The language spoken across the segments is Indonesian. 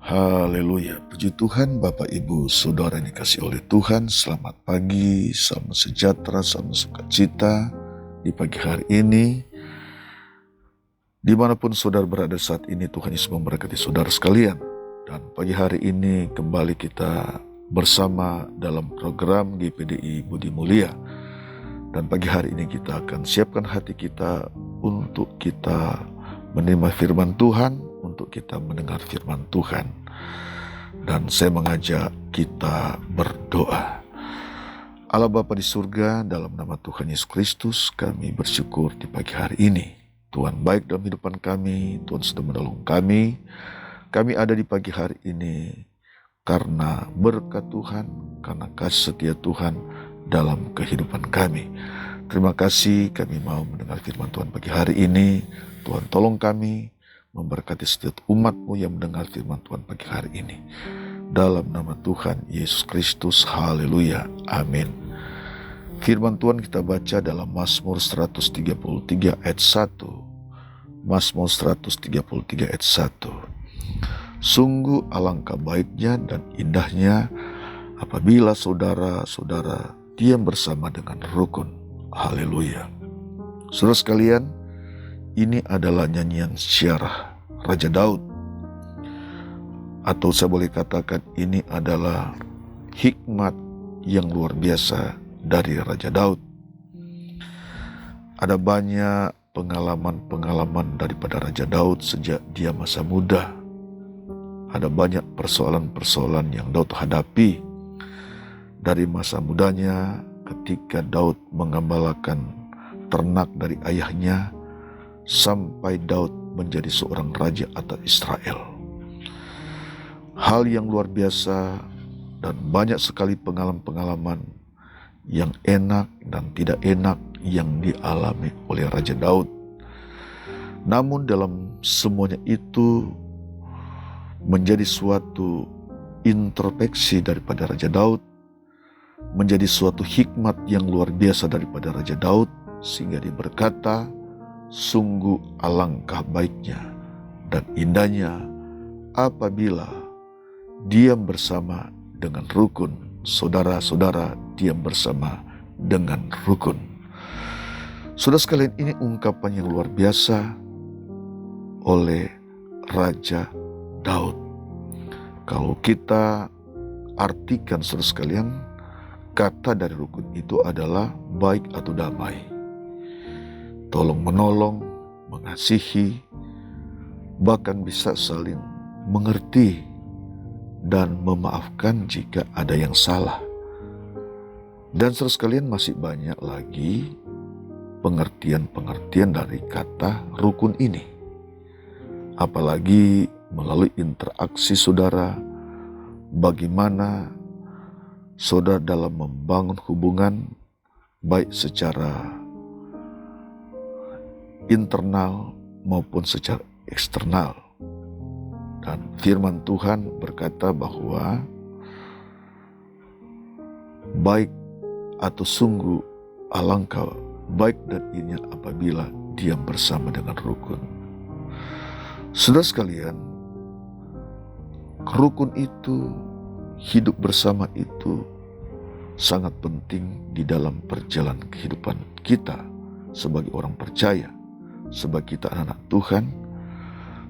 Haleluya, puji Tuhan Bapak Ibu Saudara yang dikasihi oleh Tuhan. Selamat pagi, salam sejahtera, salam sukacita di pagi hari ini. Dimanapun saudara berada saat ini, Tuhan Yesus memberkati saudara sekalian. Dan pagi hari ini kembali kita bersama dalam program GPDI Budi Mulia. Dan pagi hari ini kita akan siapkan hati kita untuk kita menerima firman Tuhan, untuk kita mendengar firman Tuhan. Dan saya mengajak kita berdoa. Allah Bapa di surga, dalam nama Tuhan Yesus Kristus, kami bersyukur di pagi hari ini. Tuhan baik dalam kehidupan kami, Tuhan sudah menolong kami. Kami ada di pagi hari ini karena berkat Tuhan, karena kasih setia Tuhan dalam kehidupan kami. Terima kasih, kami mau mendengar firman Tuhan pagi hari ini. Tuhan tolong kami, memberkati setiap umat-Mu yang mendengar firman Tuhan pagi hari ini. Dalam nama Tuhan Yesus Kristus, haleluya, amin. Firman Tuhan kita baca dalam Mazmur 133 ayat 1. Mazmur 133 ayat 1. Sungguh alangkah baiknya dan indahnya apabila saudara-saudara diam bersama dengan rukun. Haleluya. Saudara sekalian, ini adalah nyanyian syiarah Raja Daud. Atau saya boleh katakan ini adalah hikmat yang luar biasa dari Raja Daud. Ada banyak pengalaman-pengalaman daripada Raja Daud sejak dia masa muda. Ada banyak persoalan-persoalan yang Daud hadapi dari masa mudanya ketika Daud mengembalakan ternak dari ayahnya sampai Daud menjadi seorang raja atas Israel. Hal yang luar biasa dan banyak sekali pengalaman-pengalaman yang enak dan tidak enak yang dialami oleh Raja Daud. Namun dalam semuanya itu menjadi suatu introspeksi daripada Raja Daud, menjadi suatu hikmat yang luar biasa daripada Raja Daud, sehingga dia berkata, sungguh alangkah baiknya dan indahnya apabila diam bersama dengan rukun. Saudara-saudara diam bersama dengan rukun. Saudara sekalian, ini ungkapan yang luar biasa oleh Raja Daud. Kalau kita artikan saudara sekalian, kata dari rukun itu adalah baik atau damai. Tolong menolong, mengasihi, bahkan bisa saling mengerti dan memaafkan jika ada yang salah. Dan saudara sekalian, masih banyak lagi pengertian-pengertian dari kata rukun ini. Apalagi melalui interaksi saudara, bagaimana saudara dalam membangun hubungan baik secara internal maupun secara eksternal. Dan firman Tuhan berkata bahwa baik atau sungguh alangkah baik dan indahnya apabila diam bersama dengan rukun. Saudara sekalian, rukun itu, hidup bersama itu sangat penting di dalam perjalanan kehidupan kita sebagai orang percaya, sebagai kita anak Tuhan,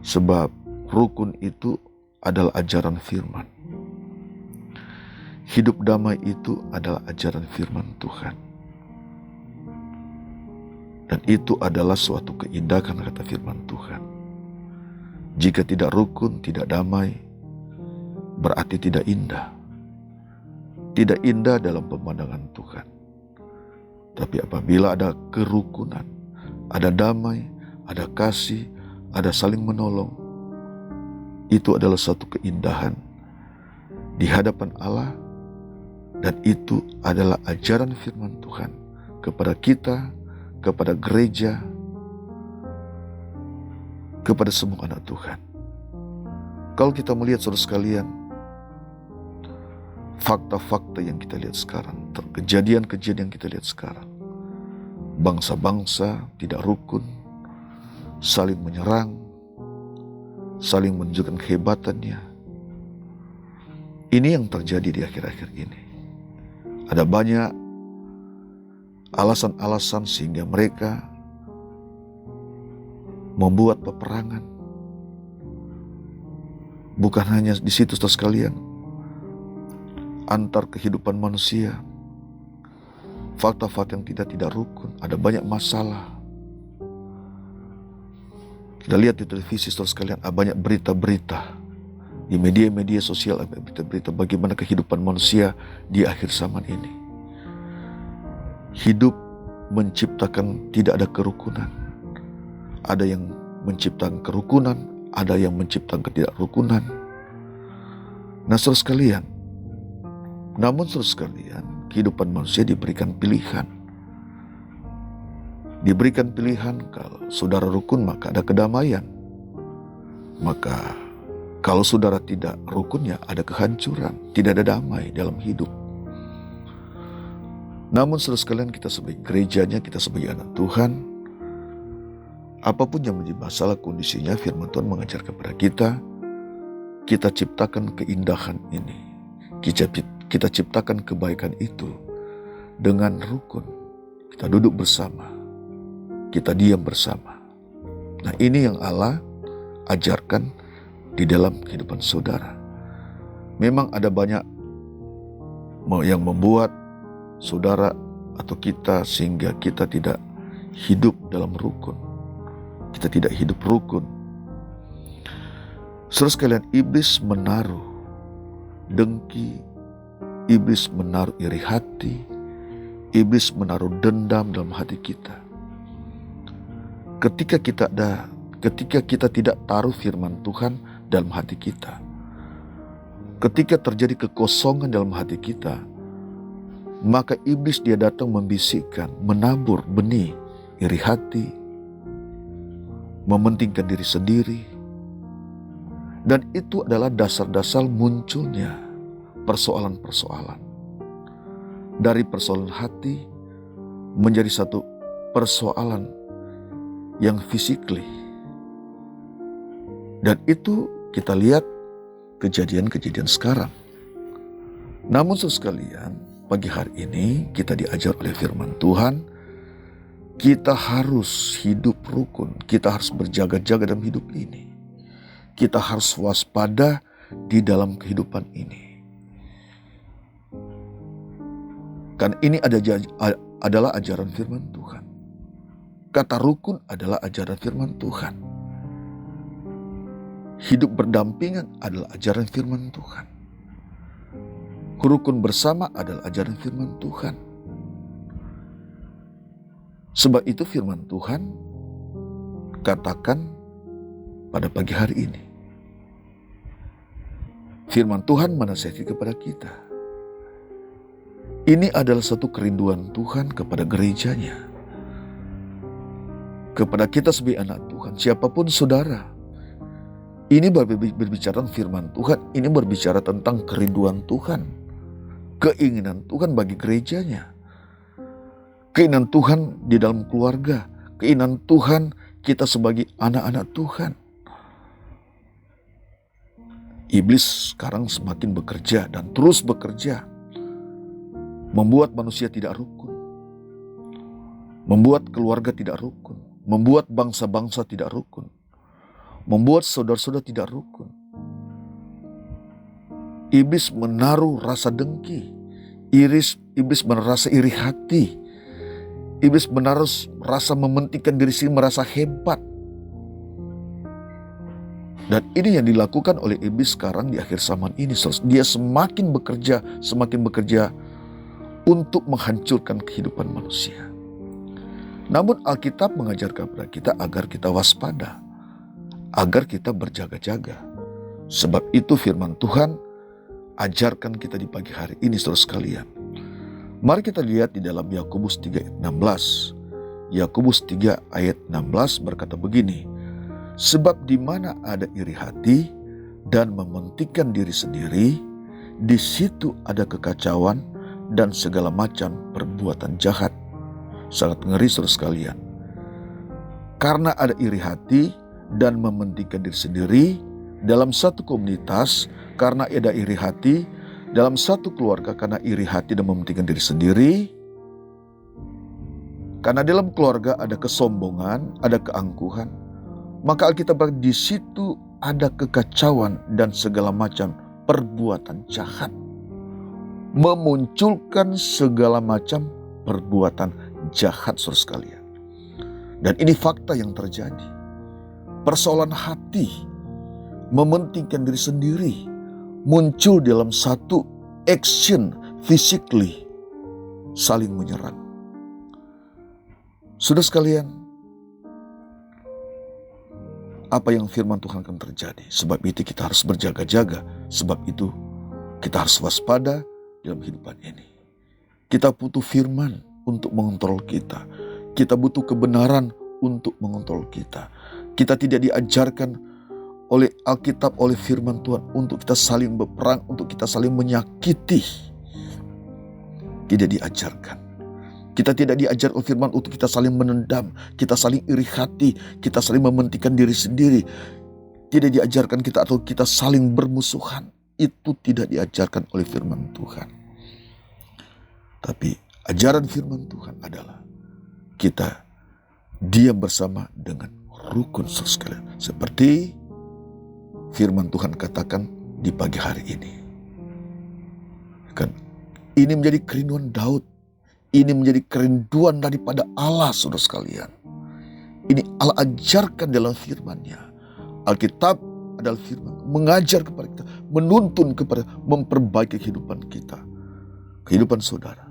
sebab rukun itu adalah ajaran firman. Hidup damai itu adalah ajaran firman Tuhan. Dan itu adalah suatu keindahan kata firman Tuhan. Jika tidak rukun, tidak damai, berarti tidak indah. Tidak indah dalam pemandangan Tuhan. Tapi apabila ada kerukunan, ada damai, ada kasih, ada saling menolong, itu adalah suatu keindahan di hadapan Allah, dan itu adalah ajaran firman Tuhan kepada kita, kepada gereja, kepada semua anak Tuhan. Kalau kita melihat saudara sekalian, fakta-fakta yang kita lihat sekarang, kejadian-kejadian yang kita lihat sekarang, bangsa-bangsa tidak rukun, saling menyerang, saling menunjukkan kehebatannya, Ini yang terjadi di akhir-akhir ini. Ada banyak alasan-alasan sehingga mereka membuat peperangan. Bukan hanya di situ, saudara sekalian, antar kehidupan manusia, fakta-fakta yang tidak rukun, ada banyak masalah. Kita lihat di televisi, saudara sekalian, ada banyak berita-berita. Di media-media sosial ada berita-berita bagaimana kehidupan manusia di akhir zaman ini. Hidup menciptakan tidak ada kerukunan. Ada yang menciptakan kerukunan, ada yang menciptakan ketidakrukunan. Nah, saudara sekalian, namun saudara sekalian, kehidupan manusia diberikan pilihan. Diberikan pilihan, kalau saudara rukun maka ada kedamaian. Maka kalau saudara tidak rukunnya ada kehancuran, tidak ada damai dalam hidup. Namun saudara sekalian, kita sebagai gerejanya, kita sebagai anak Tuhan, apapun yang menjadi masalah kondisinya, firman Tuhan mengajar kepada kita ciptakan keindahan ini. Kita ciptakan kebaikan itu dengan rukun. Kita duduk bersama, kita diam bersama. Nah, ini yang Allah ajarkan di dalam kehidupan saudara. Memang ada banyak yang membuat saudara atau kita sehingga kita tidak hidup dalam rukun. Kita tidak hidup rukun. Saudara sekalian, iblis menaruh dengki, iblis menaruh iri hati, iblis menaruh dendam dalam hati kita. Ketika kita tidak taruh firman Tuhan dalam hati kita, ketika terjadi kekosongan dalam hati kita, maka iblis dia datang membisikkan, menabur benih iri hati, mementingkan diri sendiri. Dan itu adalah dasar-dasar munculnya persoalan-persoalan. Dari persoalan hati menjadi satu persoalan yang physically. Dan itu kita lihat kejadian-kejadian sekarang. Namun saudara sekalian, pagi hari ini kita diajar oleh firman Tuhan, kita harus hidup rukun, kita harus berjaga-jaga dalam hidup ini. Kita harus waspada di dalam kehidupan ini. Karena ini adalah ajaran firman Tuhan. Kata rukun adalah ajaran firman Tuhan. Hidup berdampingan adalah ajaran firman Tuhan. Rukun bersama adalah ajaran firman Tuhan. Sebab itu firman Tuhan katakan pada pagi hari ini. Firman Tuhan menasihati kepada kita. Ini adalah satu kerinduan Tuhan kepada gerejanya. Kepada kita sebagai anak Tuhan, siapapun saudara. Ini berbicara firman Tuhan, ini berbicara tentang kerinduan Tuhan. Keinginan Tuhan bagi gerejanya. Keinginan Tuhan di dalam keluarga. Keinginan Tuhan kita sebagai anak-anak Tuhan. Iblis sekarang semakin bekerja dan terus bekerja. Membuat manusia tidak rukun. Membuat keluarga tidak rukun. Membuat bangsa-bangsa tidak rukun. Membuat saudara-saudara tidak rukun. Iblis menaruh rasa dengki. Iblis merasa iri hati. Iblis menaruh rasa mementingkan diri sendiri, merasa hebat. Dan ini yang dilakukan oleh iblis sekarang di akhir zaman ini. Dia semakin bekerja untuk menghancurkan kehidupan manusia. Namun Alkitab mengajarkan kepada kita agar kita waspada, agar kita berjaga-jaga. Sebab itu firman Tuhan ajarkan kita di pagi hari ini, saudara sekalian. Mari kita lihat di dalam Yakobus 3 ayat 16. Yakobus 3 ayat 16 berkata begini, sebab di mana ada iri hati dan mementingkan diri sendiri, di situ ada kekacauan dan segala macam perbuatan jahat. Sangat ngeri, saudara sekalian. Karena ada iri hati dan mementingkan diri sendiri dalam satu komunitas, karena ada iri hati, Dalam satu keluarga karena iri hati dan mementingkan diri sendiri, karena dalam keluarga ada kesombongan, ada keangkuhan, maka Alkitab berkata di situ ada kekacauan dan segala macam perbuatan jahat. Memunculkan segala macam perbuatan jahat, saudara sekalian. Dan ini fakta yang terjadi. Persoalan hati, mementingkan diri sendiri, muncul dalam satu action physically, saling menyerang. Saudara sekalian, apa yang firman Tuhan akan terjadi? Sebab itu kita harus berjaga-jaga. Sebab itu kita harus waspada dalam kehidupan ini. Kita butuh firman untuk mengontrol kita. Kita butuh kebenaran untuk mengontrol kita. Kita tidak diajarkan oleh Alkitab, oleh firman Tuhan untuk kita saling berperang, untuk kita saling menyakiti. Tidak diajarkan. Kita tidak diajar oleh firman untuk kita saling menendam, kita saling iri hati, kita saling mementingkan diri sendiri. Tidak diajarkan kita atau kita saling bermusuhan. Itu tidak diajarkan oleh firman Tuhan. Tapi ajaran firman Tuhan adalah kita diam bersama dengan rukun, saudara sekalian. Seperti firman Tuhan katakan di pagi hari ini. Kan, ini menjadi kerinduan Daud. Ini menjadi kerinduan daripada Allah, saudara sekalian. Ini Allah ajarkan dalam firman-Nya. Alkitab adalah firman, mengajar kepada kita, menuntun kepada memperbaiki kehidupan kita, kehidupan saudara,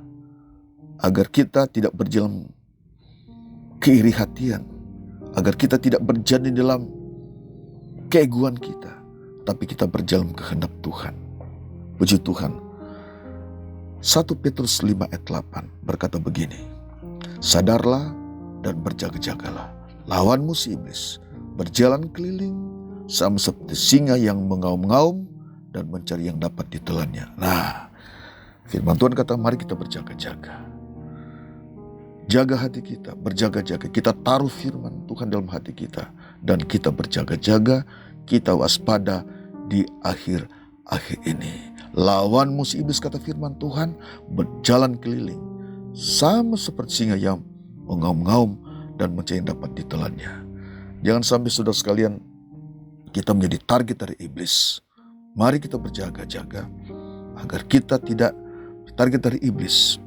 agar kita tidak berjalan keiri hatian, agar kita tidak berjalan dalam keegoan kita, tapi kita berjalan kehendak Tuhan. Puji Tuhan. 1 Petrus 5 ayat 8 berkata begini, sadarlah dan berjaga-jagalah, lawanmu si iblis berjalan keliling sama seperti singa yang mengaum-ngaum dan mencari yang dapat ditelannya. Nah, firman Tuhan kata mari kita berjaga-jaga. Jaga hati kita, berjaga-jaga. Kita taruh firman Tuhan dalam hati kita dan kita berjaga-jaga, kita waspada di akhir-akhir ini. Lawanmu si iblis, kata firman Tuhan, berjalan keliling sama seperti singa yang mengaum-ngaum dan mencari yang dapat ditelannya. Jangan sampai saudara sekalian kita menjadi target dari iblis. Mari kita berjaga-jaga agar kita tidak target dari iblis.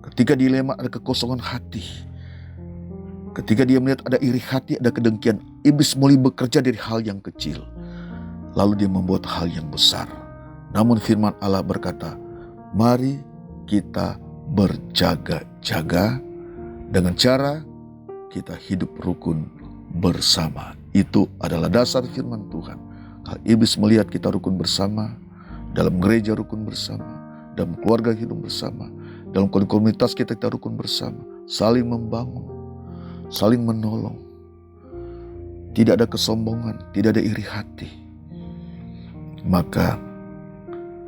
Ketika dilema ada kekosongan hati, ketika dia melihat ada iri hati, ada kedengkian, iblis mulai bekerja dari hal yang kecil, lalu dia membuat hal yang besar. Namun firman Allah berkata, mari kita berjaga-jaga dengan cara kita hidup rukun bersama. Itu adalah dasar firman Tuhan. Kalau iblis melihat kita rukun bersama, dalam gereja rukun bersama, dalam keluarga hidup bersama, dalam komunitas kita rukun bersama, saling membangun, saling menolong. Tidak ada kesombongan, tidak ada iri hati. Maka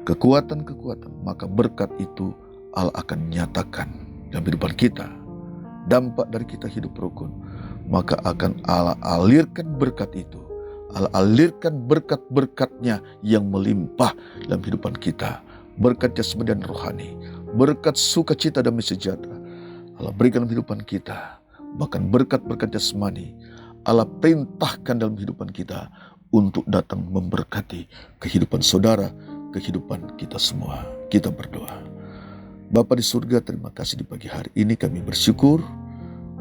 kekuatan-kekuatan, maka berkat itu Allah akan nyatakan dalam kehidupan kita. Dampak dari kita hidup rukun, maka akan Allah alirkan berkat itu. Allah alirkan berkat-berkatnya yang melimpah dalam kehidupan kita. Berkat jasmani dan rohani, berkat sukacita dan sejahtera Allah berikan dalam kehidupan kita. Bahkan berkat-berkat jasmani Allah perintahkan dalam kehidupan kita untuk datang memberkati kehidupan saudara, kehidupan kita semua. Kita berdoa. Bapa di surga, terima kasih di pagi hari ini kami bersyukur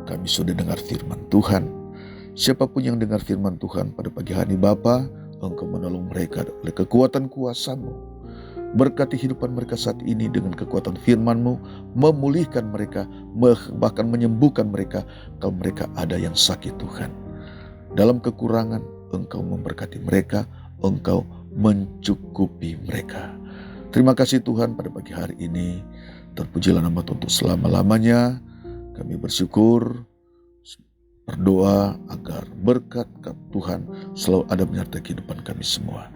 kami sudah dengar firman Tuhan. Siapapun yang dengar firman Tuhan pada pagi hari ini, Bapa, Engkau menolong mereka oleh kekuatan kuasa-Mu. Berkati kehidupan mereka saat ini dengan kekuatan firman-Mu, memulihkan mereka, bahkan menyembuhkan mereka kalau mereka ada yang sakit Tuhan. Dalam kekurangan, Engkau memberkati mereka, Engkau mencukupi mereka. Terima kasih Tuhan pada pagi hari ini. Terpujilah nama Tuhan untuk selama-lamanya. Kami bersyukur, berdoa agar berkat Tuhan selalu ada menyertai kehidupan kami semua.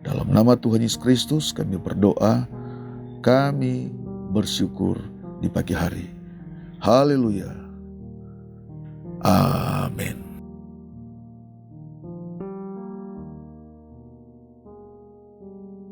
Dalam nama Tuhan Yesus Kristus kami berdoa, kami bersyukur di pagi hari. Haleluya. Amin.